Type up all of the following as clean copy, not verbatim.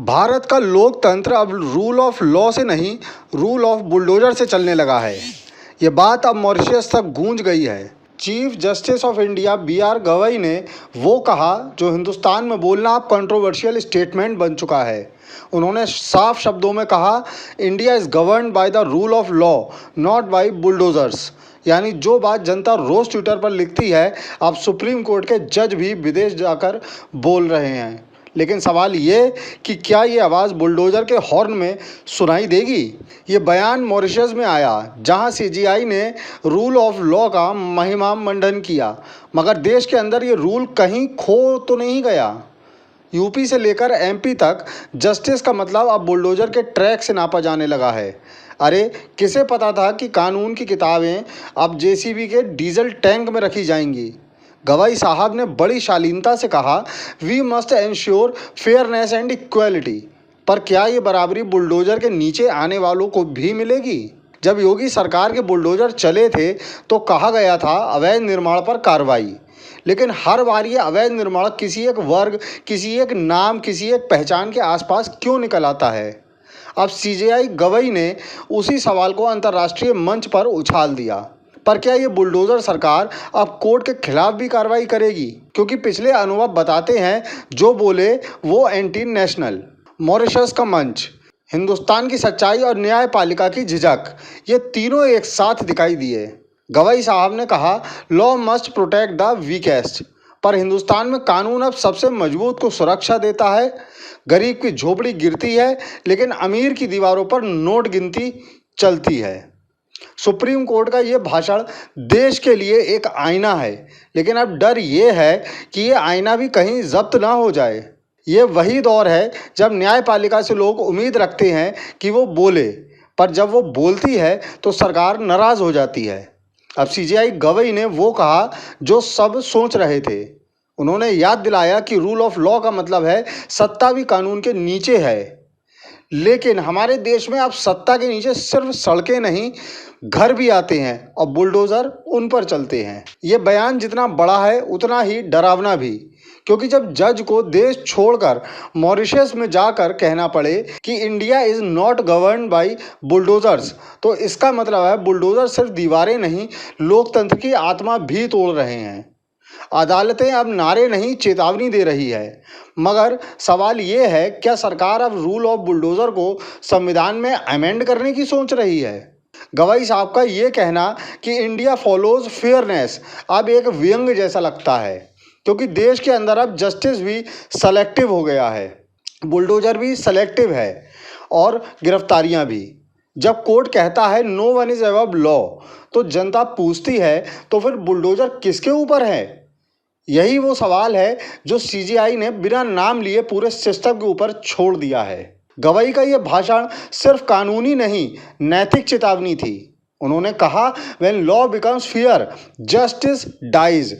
भारत का लोकतंत्र अब रूल ऑफ लॉ से नहीं, रूल ऑफ बुलडोजर से चलने लगा है। ये बात अब मॉरिशस तक गूंज गई है। Chief justice of India B R. Gavai ने वो कहा जो हिंदुस्तान में बोलना अब कंट्रोवर्शियल स्टेटमेंट बन चुका है। उन्होंने साफ शब्दों में कहा, India is governed by the rule of law, not by bulldozers. यानी जो बात जनता रोज़ ट्विटर पर लिखती है, अब सुप्रीम कोर्ट के जज भी विदेश जाकर बोल रहे हैं। लेकिन सवाल ये कि क्या ये आवाज़ बुलडोज़र के हॉर्न में सुनाई देगी? ये बयान मॉरिशस में आया, जहां सीजेआई ने रूल ऑफ लॉ का महिमा मंडन किया, मगर देश के अंदर ये रूल कहीं खो तो नहीं गया। यूपी से लेकर एमपी तक जस्टिस का मतलब अब बुलडोज़र के ट्रैक से नापा जाने लगा है। अरे किसे पता था कि कानून की किताबें अब जेसीबी के डीजल टैंक में रखी जाएंगी। गवाई साहब ने बड़ी शालीनता से कहा, we must ensure fairness and equality. पर क्या ये बराबरी बुलडोज़र के नीचे आने वालों को भी मिलेगी? जब योगी सरकार के बुलडोज़र चले थे तो कहा गया था अवैध निर्माण पर कार्रवाई, लेकिन हर बार ये अवैध निर्माण किसी एक वर्ग, किसी एक नाम, किसी एक पहचान के आसपास क्यों निकल आता है? अब सीजेआई गवई ने उसी सवाल को अंतर्राष्ट्रीय मंच पर उछाल दिया। पर क्या ये बुलडोज़र सरकार अब कोर्ट के खिलाफ भी कार्रवाई करेगी? क्योंकि पिछले अनुभव बताते हैं, जो बोले वो एंटी नेशनल। मॉरिशस का मंच, हिंदुस्तान की सच्चाई और न्यायपालिका की झिझक, ये तीनों एक साथ दिखाई दिए। गवई साहब ने कहा, law must protect the weakest. पर हिंदुस्तान में कानून अब सबसे मजबूत को सुरक्षा देता है। गरीब की झोपड़ी गिरती है, लेकिन अमीर की दीवारों पर नोट गिनती चलती है। सुप्रीम कोर्ट का ये भाषण देश के लिए एक आईना है, लेकिन अब डर ये है कि ये आईना भी कहीं जब्त ना हो जाए। ये वही दौर है जब न्यायपालिका से लोग उम्मीद रखते हैं कि वो बोले, पर जब वो बोलती है तो सरकार नाराज हो जाती है। अब सीजेआई गवई ने वो कहा जो सब सोच रहे थे। उन्होंने याद दिलाया कि रूल ऑफ लॉ का मतलब है सत्ता भी कानून के नीचे है। लेकिन हमारे देश में अब सत्ता के नीचे सिर्फ सड़कें नहीं, घर भी आते हैं और बुलडोज़र उन पर चलते हैं। ये बयान जितना बड़ा है उतना ही डरावना भी, क्योंकि जब जज को देश छोड़कर मॉरिशस में जाकर कहना पड़े कि India is not governed by bulldozers, तो इसका मतलब है बुलडोज़र सिर्फ दीवारें नहीं, लोकतंत्र की आत्मा भी तोड़ रहे हैं। अदालतें अब नारे नहीं, चेतावनी दे रही है। मगर सवाल ये है, क्या सरकार अब रूल ऑफ बुलडोज़र को संविधान में अमेंड करने की सोच रही है? गवाई साहब का ये कहना कि इंडिया फॉलोज फेयरनेस अब एक व्यंग जैसा लगता है, क्योंकि देश के अंदर अब जस्टिस भी सेलेक्टिव हो गया है, बुलडोज़र भी सेलेक्टिव है और गिरफ्तारियां भी। जब कोर्ट कहता है no one is above law, तो जनता पूछती है, तो फिर बुलडोज़र किसके ऊपर है? यही वो सवाल है जो सीजेआई ने बिना नाम लिए पूरे सिस्टम के ऊपर छोड़ दिया है। गवई का ये भाषण सिर्फ कानूनी नहीं, नैतिक चेतावनी थी। उन्होंने कहा, when law becomes fear, justice dies.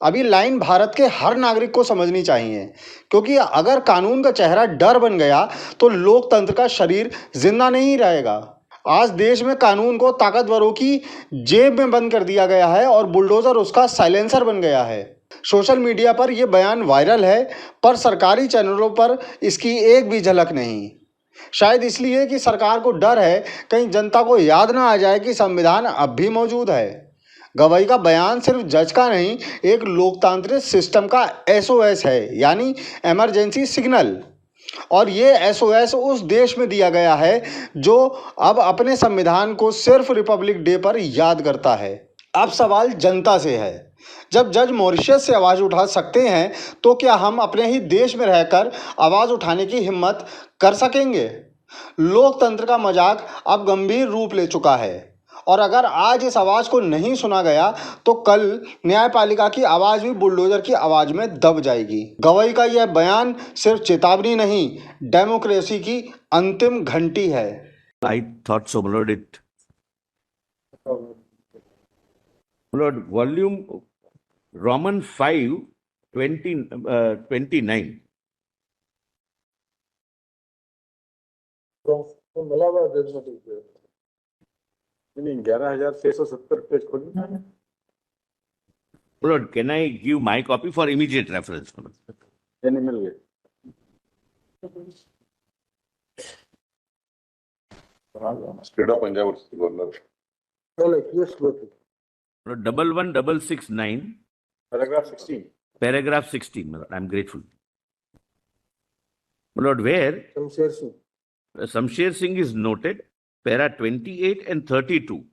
अभी लाइन भारत के हर नागरिक को समझनी चाहिए, क्योंकि अगर कानून का चेहरा डर बन गया तो लोकतंत्र का शरीर जिंदा नहीं रहेगा। आज देश में कानून को ताकतवरों की जेब में बंद कर दिया गया है और बुलडोज़र उसका साइलेंसर बन गया है। सोशल मीडिया पर यह बयान वायरल है, पर सरकारी चैनलों पर इसकी एक भी झलक नहीं। शायद इसलिए कि सरकार को डर है कहीं जनता को याद ना आ जाए कि संविधान अब भी मौजूद है। गवई का बयान सिर्फ जज का नहीं, एक लोकतांत्रिक सिस्टम का एसओएस है, यानी इमरजेंसी सिग्नल। और ये एसओएस उस देश में दिया गया है जो अब अपने संविधान को सिर्फ रिपब्लिक डे पर याद करता है। अब सवाल जनता से है, जब जज मॉरिशस से आवाज़ उठा सकते हैं, तो क्या हम अपने ही देश में रहकर आवाज़ उठाने की हिम्मत कर सकेंगे? लोकतंत्र का मजाक अब गंभीर रूप ले चुका है, और अगर आज इस आवाज़ को नहीं सुना गया तो कल न्यायपालिका की आवाज़ भी बुलडोज़र की आवाज़ में दब जाएगी। गवई का यह बयान सिर्फ चेतावनी नहीं, डेमोक्रेसी की अंतिम घंटी है। I thought so, my lord. My lord, volume Roman 5, 29. from Allahabad, there is nothing there. Meaning 11,670 page खोलिए। My lord, can I give my copy for immediate reference? My lord? यानी मिल गए। State of Punjab governor. No, like, yes, go to. My lord, 11669, Paragraph 16. paragraph 16, my lord. I'm grateful. My lord, where Shamsher Singh. Shamsher Singh is noted, para 28 and 32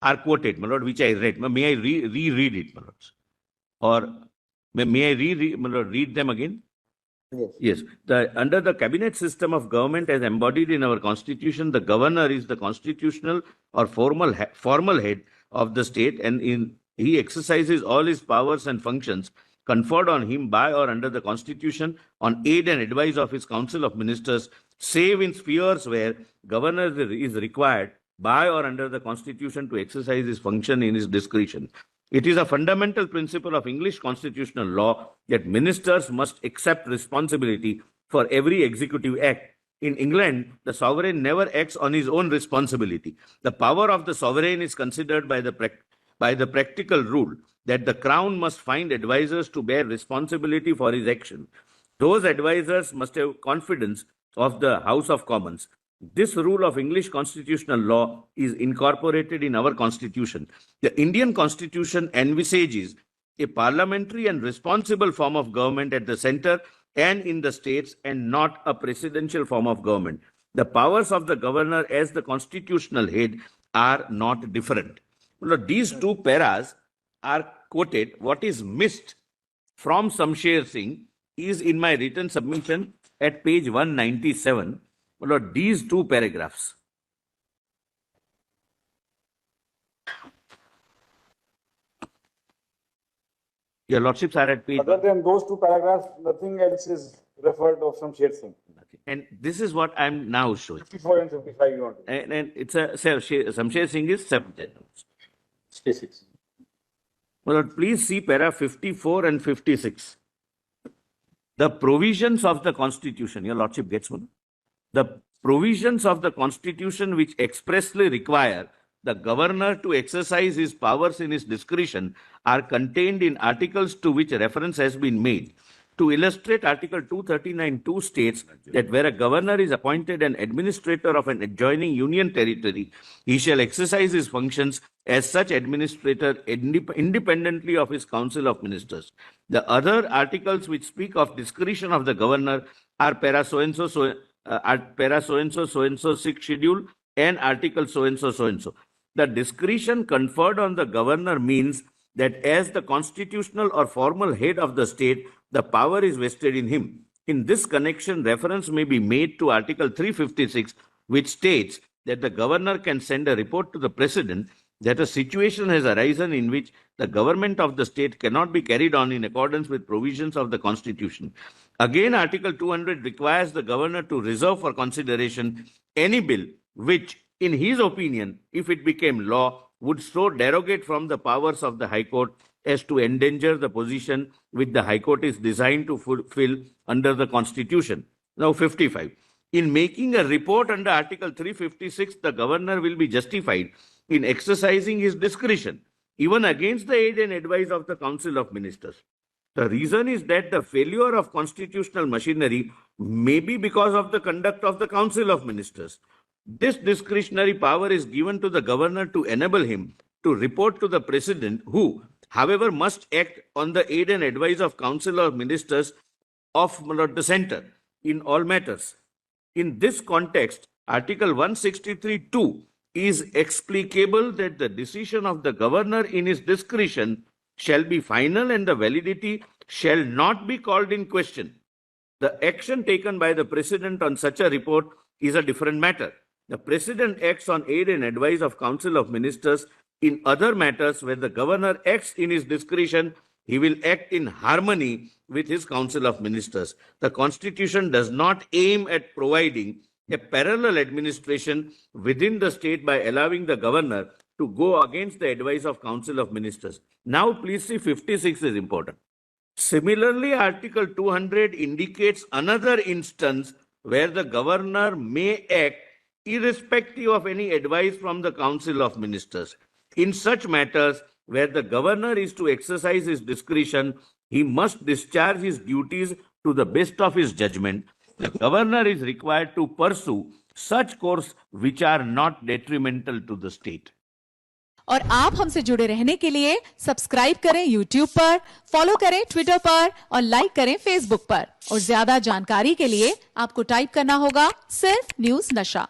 are quoted, my lord, which I read. May I reread it, my lords? Or may I my lord, read them again? Yes. Yes. Under the cabinet system of government as embodied in our constitution, the governor is the constitutional or formal head of the state, and he exercises all his powers and functions conferred on him by or under the constitution on aid and advice of his council of ministers, save in spheres where governor is required by or under the constitution to exercise his function in his discretion. It is a fundamental principle of English constitutional law that ministers must accept responsibility for every executive act. In England, the sovereign never acts on his own responsibility. The power of the sovereign is considered by the practical rule that the crown must find advisers to bear responsibility for his action. Those advisers must have confidence of the House of Commons. This rule of English constitutional law is incorporated in our constitution. The Indian constitution envisages a parliamentary and responsible form of government at the center and in the states, and not a presidential form of government. The powers of the governor as the constitutional head are not different. Well, these two paras are quoted. What is missed from Shamsher Singh is in my written submission at page 197. Well, these two paragraphs. Your lordships are at page. Other than those two paragraphs, nothing else is referred of Shamsher Singh. And this is what I'm now showing. 54 and 55 you want to. And it's Shamsher Singh is 7 judgments. 66. Well, please see para 54 and 56. The provisions of the Constitution, your lordship gets one. The provisions of the Constitution which expressly require the governor to exercise his powers in his discretion are contained in articles to which reference has been made. To illustrate, Article 239(2) states that where a governor is appointed an administrator of an adjoining union territory, he shall exercise his functions as such administrator independently of his council of ministers. The other articles which speak of discretion of the governor are para so-and-so, so-and-so, 6th schedule, and article so-and-so, so-and-so. The discretion conferred on the governor means that as the constitutional or formal head of the state, the power is vested in him. In this connection, reference may be made to Article 356, which states that the governor can send a report to the president that a situation has arisen in which the government of the state cannot be carried on in accordance with provisions of the Constitution. Again, Article 200 requires the governor to reserve for consideration any bill which, in his opinion, if it became law, would so derogate from the powers of the High Court as to endanger the position which the High Court is designed to fulfill under the Constitution. Now, 55. In making a report under Article 356, the governor will be justified in exercising his discretion, even against the aid and advice of the Council of Ministers. The reason is that the failure of constitutional machinery may be because of the conduct of the Council of Ministers. This discretionary power is given to the governor to enable him to report to the president, who, however, must act on the aid and advice of Council of Ministers of the center in all matters. In this context, Article 163(2) is explicable that the decision of the governor in his discretion shall be final and the validity shall not be called in question. The action taken by the president on such a report is a different matter. The president acts on aid and advice of Council of Ministers. In other matters where the governor acts in his discretion, he will act in harmony with his Council of Ministers. The Constitution does not aim at providing a parallel administration within the state by allowing the governor to go against the advice of Council of Ministers. Now, please see 56 is important. Similarly, Article 200 indicates another instance where the governor may act irrespective of any advice from the Council of Ministers. In such matters where the governor is to exercise his discretion, he must discharge his duties to the best of his judgment. The governor is required to pursue such course which are not detrimental to the state. और आप हमसे जुड़े रहने के लिए subscribe करें YouTube पर, follow करें Twitter पर और लाइक करें Facebook पर। और ज्यादा जानकारी के लिए आपको टाइप करना होगा सिर्फ न्यूज नशा।